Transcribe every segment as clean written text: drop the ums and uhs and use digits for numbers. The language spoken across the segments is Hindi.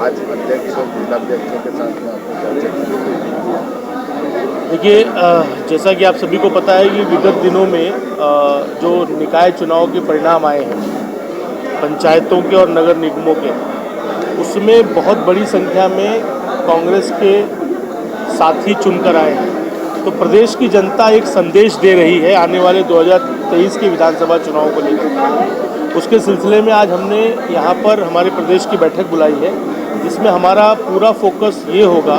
आज अध्यक्ष और जिलाध्यक्षों के साथ में आपने चर्चा की? देखिए, जैसा कि आप सभी को पता है कि विगत दिनों में जो निकाय चुनाव के परिणाम आए हैं पंचायतों के और नगर निगमों के, उसमें बहुत बड़ी संख्या में कांग्रेस के साथी चुनकर आए हैं। तो प्रदेश की जनता एक संदेश दे रही है आने वाले 2023 के विधानसभा चुनाव को लेकर। उसके सिलसिले में आज हमने यहाँ पर हमारे प्रदेश की बैठक बुलाई है, जिसमें हमारा पूरा फोकस ये होगा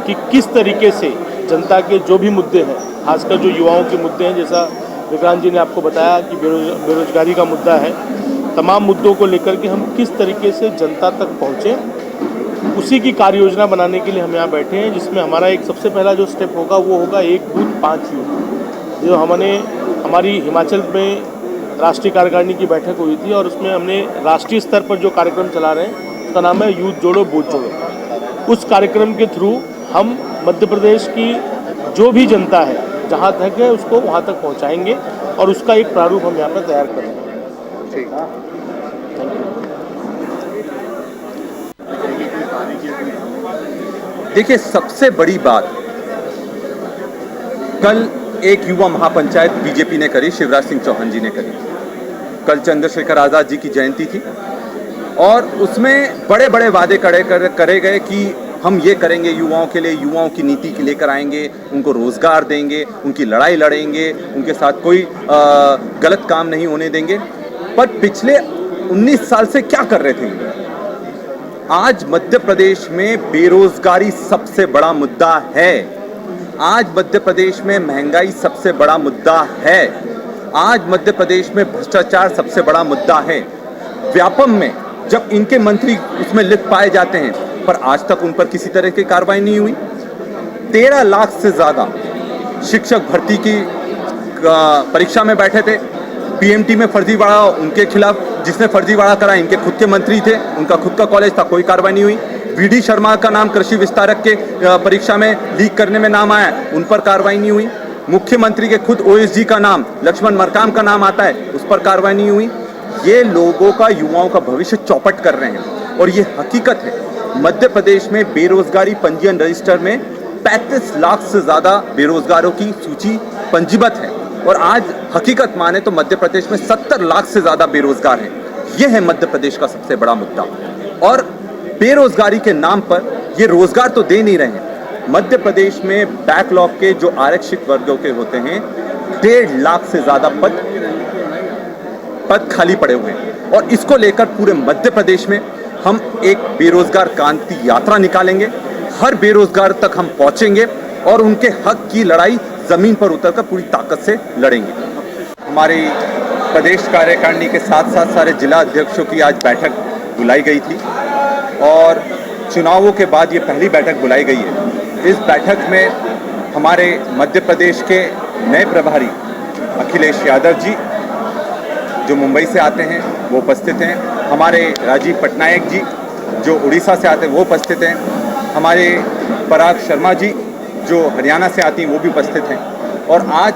कि किस तरीके से जनता के जो भी मुद्दे हैं, खासकर जो युवाओं के मुद्दे हैं, जैसा विक्रांत जी ने आपको बताया कि बेरोजगारी का मुद्दा है, तमाम मुद्दों को लेकर के हम किस तरीके से जनता तक पहुँचें, उसी की कार्य योजना बनाने के लिए हम यहाँ बैठे हैं। जिसमें हमारा एक सबसे पहला जो स्टेप होगा वो होगा एक बूथ 5 यूथ, जो हमारी हिमाचल में राष्ट्रीय कार्यकारिणी की बैठक हुई थी और उसमें हमने राष्ट्रीय स्तर पर जो कार्यक्रम चला रहे हैं उसका नाम है यूथ जोड़ो बूथ जोड़ो। उस कार्यक्रम के थ्रू हम मध्य प्रदेश की जो भी जनता है जहाँ तक है उसको वहाँ तक पहुँचाएंगे और उसका एक प्रारूप हम यहाँ पर तैयार करेंगे। ठीक है, देखिए, सबसे बड़ी बात कल एक युवा महापंचायत बीजेपी ने करी, शिवराज सिंह चौहान जी ने करी। कल चंद्रशेखर आज़ाद जी की जयंती थी और उसमें बड़े बड़े वादे करे गए कि हम ये करेंगे युवाओं के लिए, युवाओं की नीति के लेकर आएंगे, उनको रोजगार देंगे, उनकी लड़ाई लड़ेंगे, उनके साथ कोई गलत काम नहीं होने देंगे। पर पिछले 19 साल से क्या कर रहे थे? आज मध्य प्रदेश में बेरोजगारी सबसे बड़ा मुद्दा है। आज मध्य प्रदेश में महंगाई सबसे बड़ा मुद्दा है। आज मध्य प्रदेश में भ्रष्टाचार सबसे बड़ा मुद्दा है। व्यापम में जब इनके मंत्री उसमें लिख पाए जाते हैं, पर आज तक उन पर किसी तरह की कार्रवाई नहीं हुई। 13 लाख से ज्यादा शिक्षक भर्ती की परीक्षा में बैठे थे। पीएमटी में फर्जीवाड़ा उनके खिलाफ, जिसने फर्जीवाड़ा करा इनके खुद के मंत्री थे, उनका खुद का कॉलेज था, कोई कार्रवाई नहीं हुई। वीडी शर्मा का नाम कृषि विस्तारक के परीक्षा में लीक करने में नाम आया, उन पर कार्रवाई नहीं हुई। मुख्यमंत्री के खुद ओएसडी का नाम, लक्ष्मण मरकाम का नाम आता है, उस पर कार्रवाई नहीं हुई। ये लोगों का, युवाओं का भविष्य चौपट कर रहे हैं और ये हकीकत है। मध्य प्रदेश में बेरोजगारी पंजीयन रजिस्टर में 35 लाख से ज्यादा बेरोजगारों की सूची पंजीबद्ध है और आज हकीकत माने तो मध्य प्रदेश में 70 लाख से ज्यादा बेरोजगार हैं। यह है मध्य प्रदेश का सबसे बड़ा मुद्दा। और बेरोजगारी के नाम पर ये रोजगार तो दे नहीं रहे हैं। मध्य प्रदेश में बैकलॉग के जो आरक्षित वर्गों के होते हैं, 1.5 लाख से ज्यादा पद खाली पड़े हुए हैं और इसको लेकर पूरे मध्य प्रदेश में हम एक बेरोजगार क्रांति यात्रा निकालेंगे। हर बेरोजगार तक हम पहुंचेंगे और उनके हक की लड़ाई जमीन पर उतरकर पूरी ताकत से लड़ेंगे। हमारी प्रदेश कार्यकारिणी के साथ साथ सारे जिला अध्यक्षों की आज बैठक बुलाई गई थी और चुनावों के बाद ये पहली बैठक बुलाई गई है। इस बैठक में हमारे मध्य प्रदेश के नए प्रभारी अखिलेश यादव जी जो मुंबई से आते हैं वो उपस्थित हैं, हमारे राजीव पटनायक जी जो उड़ीसा से आते हैं वो उपस्थित हैं, हमारे पराग शर्मा जी जो हरियाणा से आती हैं वो भी उपस्थित हैं और आज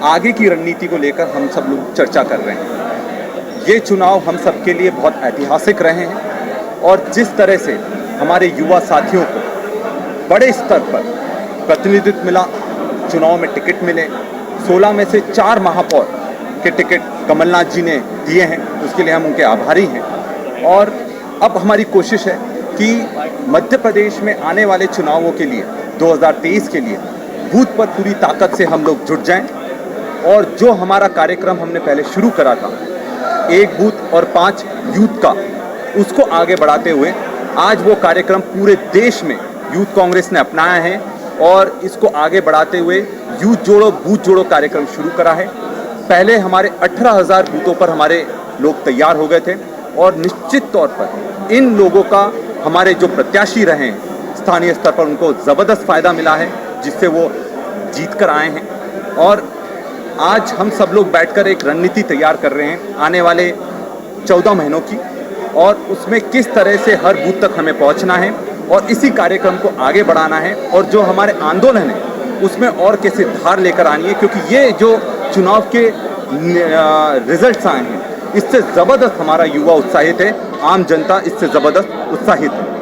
आगे की रणनीति को लेकर हम सब लोग चर्चा कर रहे हैं। ये चुनाव हम सब के लिए बहुत ऐतिहासिक रहे हैं और जिस तरह से हमारे युवा साथियों को बड़े स्तर पर प्रतिनिधित्व मिला, चुनाव में टिकट मिले, 16 में से 4 महापौर के टिकट कमलनाथ जी ने दिए हैं, उसके लिए हम उनके आभारी हैं। और अब हमारी कोशिश है कि मध्य प्रदेश में आने वाले चुनावों के लिए 2023 के लिए बूथ पर पूरी ताकत से हम लोग जुट जाएं और जो हमारा कार्यक्रम हमने पहले शुरू करा था, एक बूथ और 5 यूथ का, उसको आगे बढ़ाते हुए आज वो कार्यक्रम पूरे देश में यूथ कांग्रेस ने अपनाया है और इसको आगे बढ़ाते हुए यूथ जोड़ो बूथ जोड़ो कार्यक्रम शुरू करा है। पहले हमारे 18,000 बूथों पर हमारे लोग तैयार हो गए थे और निश्चित तौर पर इन लोगों का हमारे जो प्रत्याशी रहे हैं स्थानीय स्तर पर उनको ज़बरदस्त फ़ायदा मिला है, जिससे वो जीत कर आए हैं। और आज हम सब लोग बैठकर एक रणनीति तैयार कर रहे हैं आने वाले 14 महीनों की, और उसमें किस तरह से हर बूथ तक हमें पहुंचना है और इसी कार्यक्रम को आगे बढ़ाना है और जो हमारे आंदोलन है उसमें और कैसे धार लेकर आनी है, क्योंकि ये जो चुनाव के रिजल्ट्स आए हैं इससे ज़बरदस्त हमारा युवा उत्साहित है, आम जनता इससे ज़बरदस्त उत्साहित है।